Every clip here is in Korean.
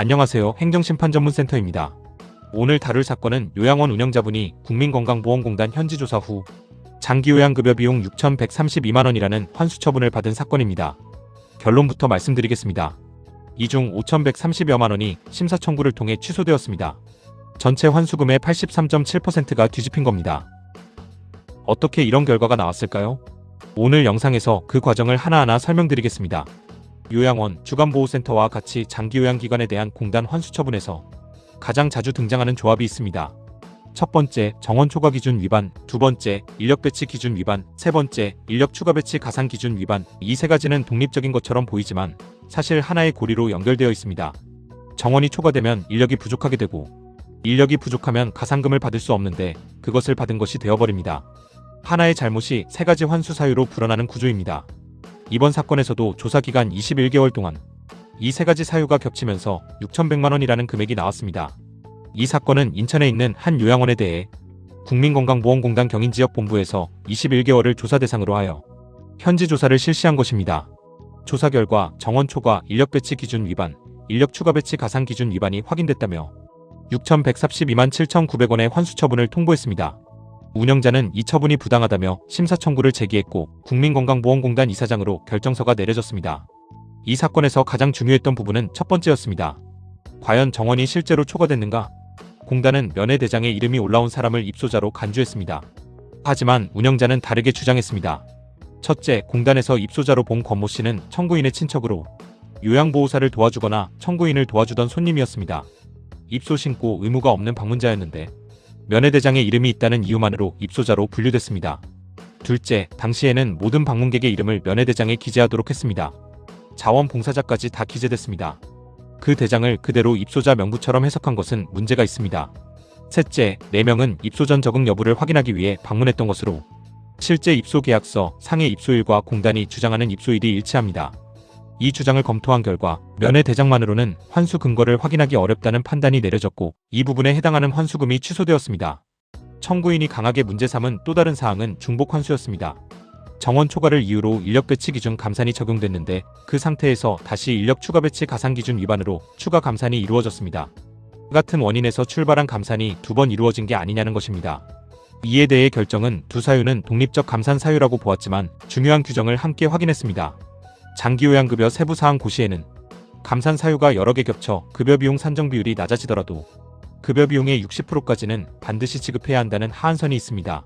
안녕하세요. 행정심판전문센터입니다. 오늘 다룰 사건은 요양원 운영자분이 국민건강보험공단 현지조사 후 장기요양급여 비용 6,132만원이라는 환수처분을 받은 사건입니다. 결론부터 말씀드리겠습니다. 이 중 5,130여만원이 심사 청구를 통해 취소되었습니다. 전체 환수금의 83.7%가 뒤집힌 겁니다. 어떻게 이런 결과가 나왔을까요? 오늘 영상에서 그 과정을 하나하나 설명드리겠습니다. 요양원, 주간보호센터와 같이 장기요양기관에 대한 공단 환수처분에서 가장 자주 등장하는 조합이 있습니다. 첫 번째, 정원 초과 기준 위반, 두 번째, 인력 배치 기준 위반, 세 번째, 인력 추가 배치 가산 기준 위반. 이 세 가지는 독립적인 것처럼 보이지만 사실 하나의 고리로 연결되어 있습니다. 정원이 초과되면 인력이 부족하게 되고, 인력이 부족하면 가산금을 받을 수 없는데 그것을 받은 것이 되어버립니다. 하나의 잘못이 세 가지 환수 사유로 불어나는 구조입니다. 이번 사건에서도 조사기간 21개월 동안 이 세 가지 사유가 겹치면서 6,100만원이라는 금액이 나왔습니다. 이 사건은 인천에 있는 한 요양원에 대해 국민건강보험공단 경인지역본부에서 21개월을 조사 대상으로 하여 현지 조사를 실시한 것입니다. 조사 결과 정원 초과, 인력 배치 기준 위반, 인력 추가 배치 가산 기준 위반이 확인됐다며 6,132만 7,900원의 환수처분을 통보했습니다. 운영자는 이 처분이 부당하다며 심사 청구를 제기했고 국민건강보험공단 이사장으로 결정서가 내려졌습니다. 이 사건에서 가장 중요했던 부분은 첫 번째였습니다. 과연 정원이 실제로 초과됐는가? 공단은 면회대장에 이름이 올라온 사람을 입소자로 간주했습니다. 하지만 운영자는 다르게 주장했습니다. 첫째, 공단에서 입소자로 본 권모 씨는 청구인의 친척으로 요양보호사를 도와주거나 청구인을 도와주던 손님이었습니다. 입소 신고 의무가 없는 방문자였는데 면회대장에 이름이 있다는 이유만으로 입소자로 분류됐습니다. 둘째, 당시에는 모든 방문객의 이름을 면회대장에 기재하도록 했습니다. 자원봉사자까지 다 기재됐습니다. 그 대장을 그대로 입소자 명부처럼 해석한 것은 문제가 있습니다. 셋째, 4명은 입소 전 적응 여부를 확인하기 위해 방문했던 것으로 실제 입소 계약서 상해 입소일과 공단이 주장하는 입소일이 일치합니다. 이 주장을 검토한 결과 면회대장만으로는 환수 근거를 확인하기 어렵다는 판단이 내려졌고 이 부분에 해당하는 환수금이 취소되었습니다. 청구인이 강하게 문제 삼은 또 다른 사항은 중복 환수였습니다. 정원 초과를 이유로 인력 배치 기준 감산이 적용됐는데 그 상태에서 다시 인력 추가 배치 가산 기준 위반으로 추가 감산이 이루어졌습니다. 같은 원인에서 출발한 감산이 2번 이루어진 게 아니냐는 것입니다. 이에 대해 결정은 두 사유는 독립적 감산 사유라고 보았지만 중요한 규정을 함께 확인했습니다. 장기요양급여 세부사항 고시에는 감산 사유가 여러 개 겹쳐 급여 비용 산정 비율이 낮아지더라도 급여 비용의 60%까지는 반드시 지급해야 한다는 하한선이 있습니다.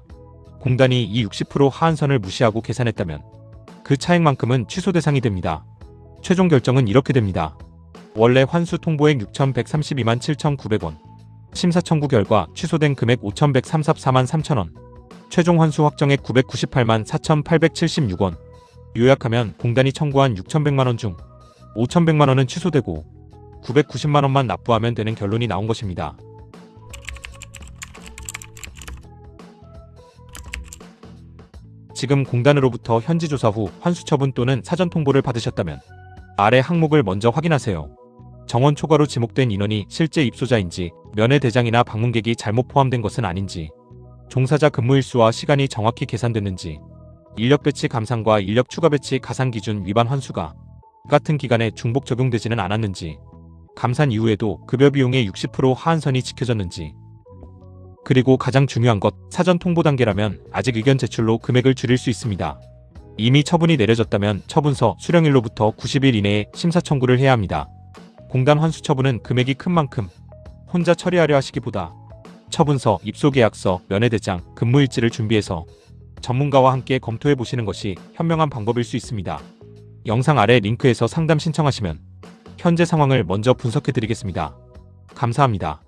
공단이 이 60% 하한선을 무시하고 계산했다면 그 차액만큼은 취소 대상이 됩니다. 최종 결정은 이렇게 됩니다. 원래 환수 통보액 6,132만 7,900원, 심사 청구 결과 취소된 금액 5,134만 3천원, 최종 환수 확정액 998만 4,876원. 요약하면 공단이 청구한 6,100만원 중 5,100만원은 취소되고 990만원만 납부하면 되는 결론이 나온 것입니다. 지금 공단으로부터 현지 조사 후 환수처분 또는 사전 통보를 받으셨다면 아래 항목을 먼저 확인하세요. 정원 초과로 지목된 인원이 실제 입소자인지, 면회대장이나 방문객이 잘못 포함된 것은 아닌지, 종사자 근무일수와 시간이 정확히 계산됐는지, 인력 배치 감산과 인력 추가 배치 가산 기준 위반 환수가 같은 기간에 중복 적용되지는 않았는지, 감산 이후에도 급여 비용의 60% 하한선이 지켜졌는지, 그리고 가장 중요한 것, 사전 통보 단계라면 아직 의견 제출로 금액을 줄일 수 있습니다. 이미 처분이 내려졌다면 처분서 수령일로부터 90일 이내에 심사 청구를 해야 합니다. 공단 환수 처분은 금액이 큰 만큼 혼자 처리하려 하시기보다 처분서, 입소계약서, 면회대장, 근무일지를 준비해서 전문가와 함께 검토해 보시는 것이 현명한 방법일 수 있습니다. 영상 아래 링크에서 상담 신청하시면 현재 상황을 먼저 분석해 드리겠습니다. 감사합니다.